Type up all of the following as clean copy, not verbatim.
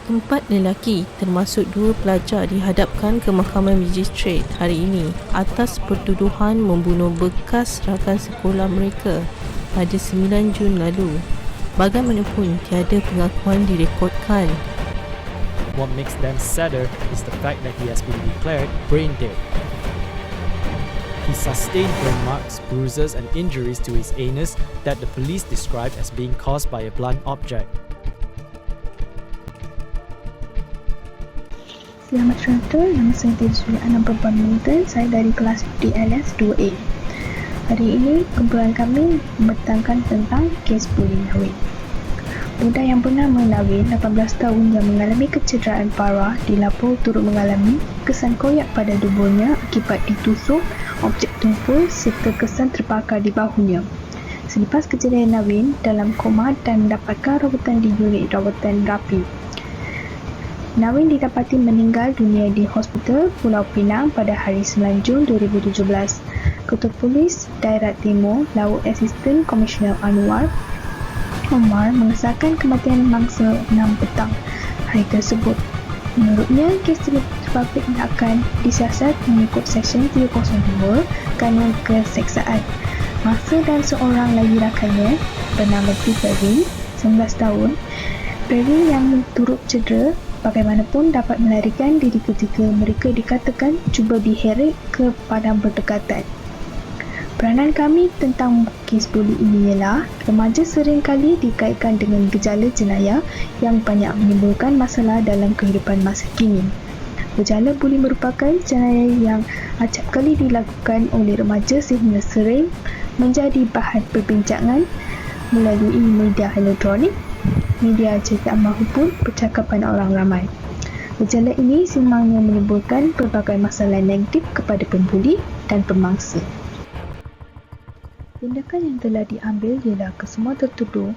Empat lelaki termasuk 2 pelajar dihadapkan ke Mahkamah Magistrate hari ini atas pertuduhan membunuh bekas rakan sekolah mereka pada 9 Jun lalu. Bagaimanapun tiada pengakuan direkodkan. What makes them sadder is the fact that he has been declared brain dead. He sustained burn marks, bruises and injuries to his anus that the police described as being caused by a blunt object. Selamat Rata, nama saya Tejul Anam Perempuan Milton, saya dari kelas DLS 2A. Hari ini, kumpulan kami membentangkan tentang kes buli Nawin. Budak yang bernama Nawin, 18 tahun yang mengalami kecederaan parah dilapor turut mengalami kesan koyak pada tubuhnya akibat ditusuk objek tumpul serta kesan terbakar di bahunya. Selepas kejadian Nawin dalam koma dan mendapatkan rawatan di unit rawatan rapi. Nawin didapati meninggal dunia di Hospital Pulau Pinang pada hari 9 Jun 2017. Ketua Polis Daerah Timur, Laut Asisten Komisioner Anwar Omar mengesahkan kematian mangsa 6 petang hari tersebut. Menurutnya, kes terbabit akan disiasat mengikut Seksyen 302 Kanun Keseksaan. Mangsa dan seorang lagi rakannya bernama P. Pervin, 19 tahun. Pervin yang turut cedera bagaimanapun dapat melarikan diri ketika mereka dikatakan cuba diheret ke padang berdekatan. Peranan kami tentang kes buli ini ialah remaja sering kali dikaitkan dengan gejala jenayah yang banyak menimbulkan masalah dalam kehidupan masa kini. Gejala buli merupakan jenayah yang acap kali dilakukan oleh remaja sehingga sering menjadi bahan perbincangan melalui media elektronik, media cetak maupun percakapan orang ramai. Gejala ini semangnya menimbulkan pelbagai masalah negatif kepada pembuli dan pemangsa. Tindakan yang telah diambil ialah kesemua tertuduh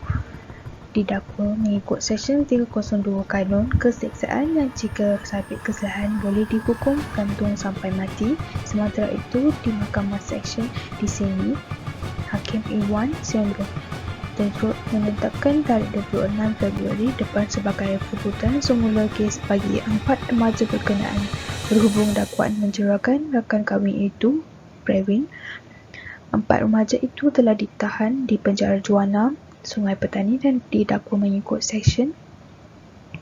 didakwa mengikut Seksyen 302 Kanun Keseksaan yang jika sabit kesalahan boleh dihukum gantung sampai mati. Sementara itu, di Mahkamah Seksyen di sini, Hakim A1 Sendro Tedrot menetapkan tarikh 26 Februari depan sebagai putusan semula kes bagi 4 remaja berkenaan berhubung dakwaan menjerakan rakan kami itu, Pravin. 4 remaja itu telah ditahan di penjara Juana, Sungai Petani dan didakwa mengikut Seksyen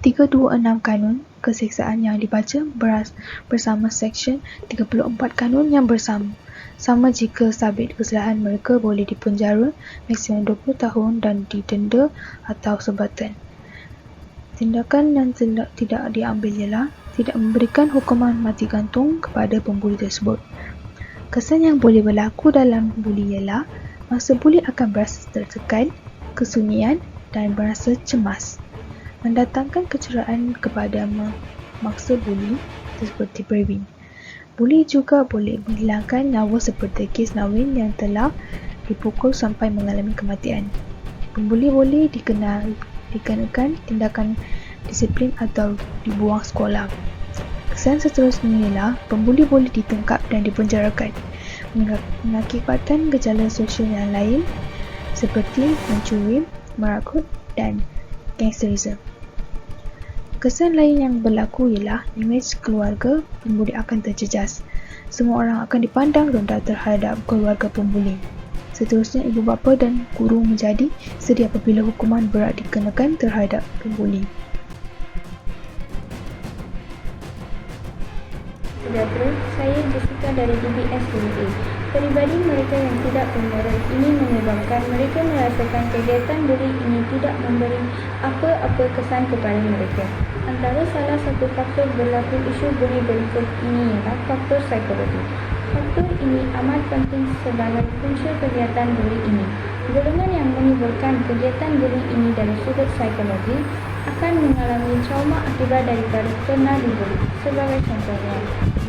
326 Kanun Keseksaan yang dibaca bersama Seksyen 34 Kanun yang bersama. Sama jika sabit kesalahan mereka boleh dipenjara maksimum 20 tahun dan didenda atau sebatan. Tindakan yang tidak diambil ialah tidak memberikan hukuman mati gantung kepada pembuli tersebut. Kesan yang boleh berlaku dalam buli ialah mangsa buli akan berasa tertekan, kesunyian dan berasa cemas, mendatangkan kecederaan kepada mangsa buli seperti Pravin. Buli juga boleh menghilangkan nyawa seperti kes Nawin yang telah dipukul sampai mengalami kematian. Pembuli boleh dikenakan tindakan disiplin atau dibuang sekolah. Kesan seterusnya ialah pembuli boleh ditangkap dan dipenjarakan mengakibatkan gejala sosial yang lain seperti mencuri, merakut dan gangsterisme. Kesan lain yang berlaku ialah imej keluarga pembuli akan terjejas. Semua orang akan dipandang rendah terhadap keluarga pembuli. Seterusnya, ibu bapa dan guru menjadi sedih apabila hukuman berat dikenakan terhadap pembuli. Sejahtera, saya Jessica dari DBS 2A. Peribadi mereka yang tidak pemurah ini menyebabkan mereka merasakan kegiatan buli ini tidak memberi apa-apa kesan kepada mereka. Antara salah satu faktor berlaku isu buli berikut ini ialah faktor psikologi. Faktor ini amat penting sebagai punca kegiatan buli ini. Golongan yang menimbulkan kegiatan buli ini dari sudut psikologi akan mengalami trauma akibat daripada pernah dibuli. Sebagai contohnya,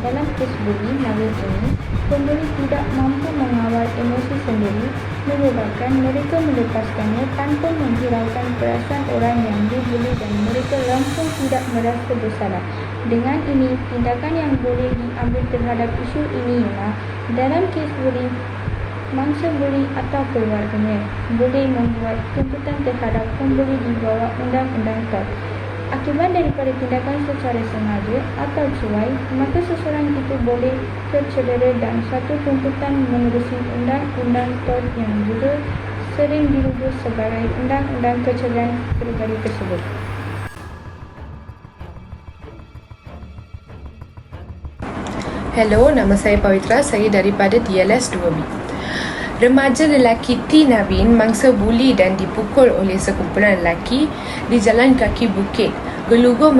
dalam kes buli Navin ini, pembuli tidak mampu mengawal emosi sendiri, menyebabkan mereka melepaskannya tanpa menghiraukan perasaan orang yang dibuli dan mereka langsung tidak merasa bersalah. Dengan ini, tindakan yang boleh diambil terhadap isu ini ialah dalam kes buli, mangsa buli atau keluarganya boleh membuat tuntutan terhadap pembuli di bawah Undang-Undang TOT. Akibat daripada tindakan secara sengaja atau cuai, maka seseorang itu boleh tercedera dan satu tuntutan menerusi Undang-Undang TOT yang juga sering dirubah sebagai Undang-Undang Kecederaan Peribadi tersebut. Hello, nama saya Pawitra, saya daripada DLS 2B. Remaja lelaki T. Navin mangsa buli dan dipukul oleh sekumpulan lelaki di Jalan Kaki Bukit Gelugor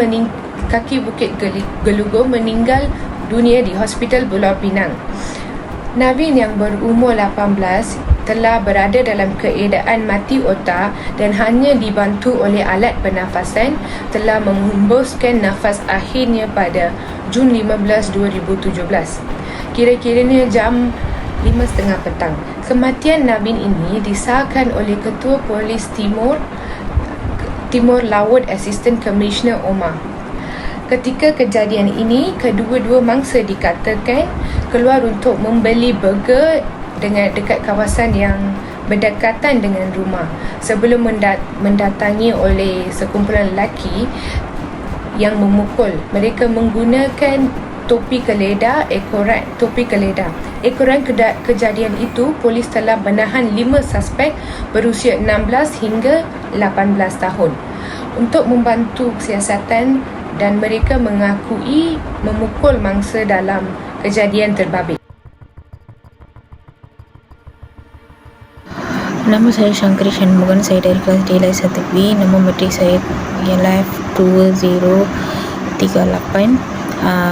meninggal dunia di Hospital Pulau Pinang. Navin yang berumur 18 telah berada dalam keadaan mati otak dan hanya dibantu oleh alat pernafasan, telah menghembuskan nafas akhirnya pada Jun 15, 2017. Kira-kiranya jam 5.30 petang. Kematian Navin ini disahkan oleh Ketua Polis Timur Laut Assistant Commissioner Omar. Ketika kejadian ini, kedua-dua mangsa dikatakan keluar untuk membeli burger dekat kawasan yang berdekatan dengan rumah sebelum mendatangi oleh sekumpulan lelaki yang memukul. Mereka menggunakan topi keledah. Ekoran kejadian itu, polis telah menahan 5 suspek berusia 16 hingga 18 tahun untuk membantu siasatan dan mereka mengakui memukul mangsa dalam kejadian terbabit. Nama saya Shankari Shanmugan, saya dari kelas DLS 1B. Nama matrik saya ialah 2038.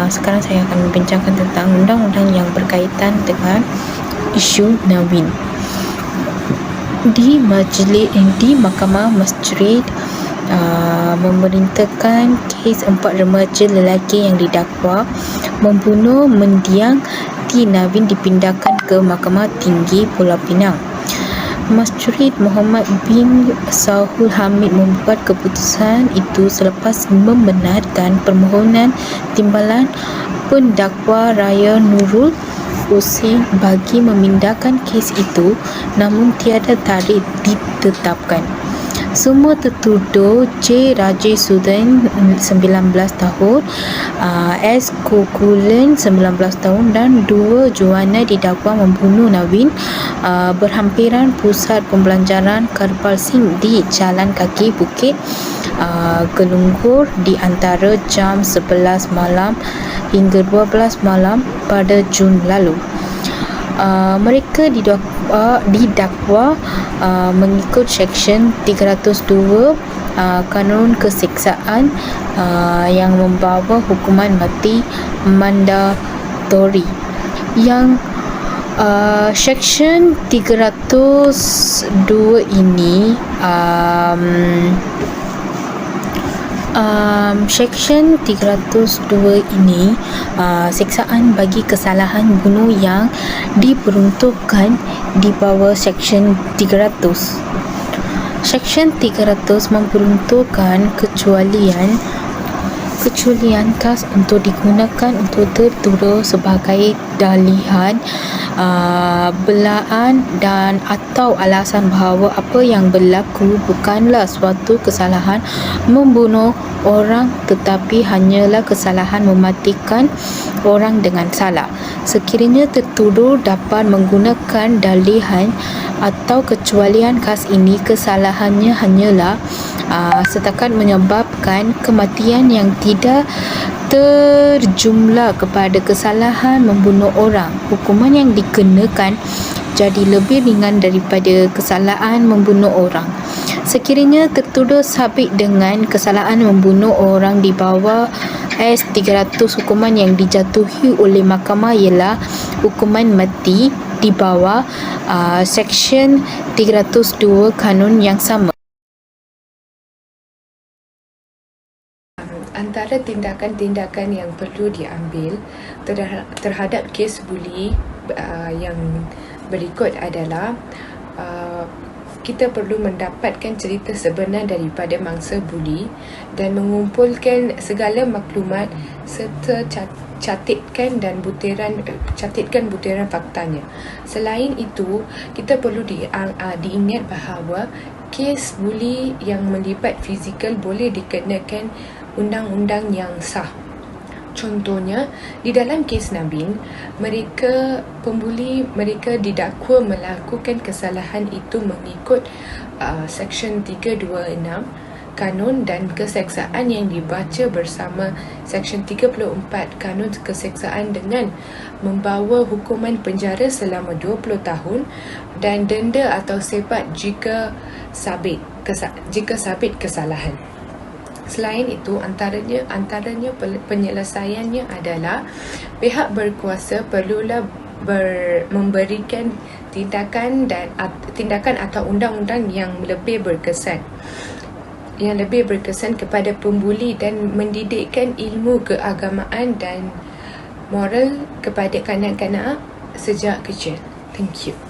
Sekarang saya akan membincangkan tentang undang-undang yang berkaitan dengan isu Navin. Di Mahkamah Magistrate memerintahkan kes 4 remaja lelaki yang didakwa membunuh mendiang T. Navin dipindahkan ke Mahkamah Tinggi Pulau Pinang. Magistrate Muhammad bin Sahul Hamid membuat keputusan itu selepas membenarkan permohonan timbalan pendakwa Raya Nurul Husin bagi memindahkan kes itu, namun tiada tarikh ditetapkan. Semua tertuduh J. Rajesh Sudan 19 tahun, S. Kokulan 19 tahun dan 2 Juana didakwa membunuh Navin berhampiran pusat pembelajaran Karbal Singh di Jalan Kaki Bukit Gelugor di antara jam 11 malam hingga 12 malam pada Jun lalu. Mereka didakwa mengikut Seksyen 302 Kanun Keseksaan yang membawa hukuman mati mandatori. Yang Seksyen 302 ini Seksyen 302 ini seksaan bagi kesalahan bunuh yang diperuntukkan di bawah Seksyen 300. Seksyen 300 memperuntukkan kecualian khas untuk digunakan untuk tertuduh sebagai dalihan, belaan dan atau alasan bahawa apa yang berlaku bukanlah suatu kesalahan membunuh orang tetapi hanyalah kesalahan mematikan orang dengan salah. Sekiranya tertuduh dapat menggunakan dalihan atau kecualian khas ini, kesalahannya hanyalah setakat menyebabkan kematian yang tidak terjumlah kepada kesalahan membunuh orang. Hukuman yang dikenakan jadi lebih ringan daripada kesalahan membunuh orang. Sekiranya tertuduh sabit dengan kesalahan membunuh orang di bawah AS 300 hukuman yang dijatuhi oleh mahkamah ialah hukuman mati di bawah Seksyen 302 kanun yang sama. Antara tindakan-tindakan yang perlu diambil terhadap kes buli yang berikut adalah kita perlu mendapatkan cerita sebenar daripada mangsa buli dan mengumpulkan segala maklumat serta catitkan butiran faktanya. Selain itu, kita perlu diingat bahawa kes buli yang melibat fizikal boleh dikenakan undang-undang yang sah. Contohnya, di dalam kes Naveen, pembuli didakwa melakukan kesalahan itu mengikut Seksyen 326 Kanun dan Keseksaan yang dibaca bersama Seksyen 34 Kanun Keseksaan dengan membawa hukuman penjara selama 20 tahun dan denda atau sepat jika sabit kesalahan. Selain itu, antaranya penyelesaiannya adalah pihak berkuasa perlulah memberikan tindakan atau undang-undang yang lebih berkesan kepada pembuli dan mendidikkan ilmu keagamaan dan moral kepada kanak-kanak sejak kecil. Thank you.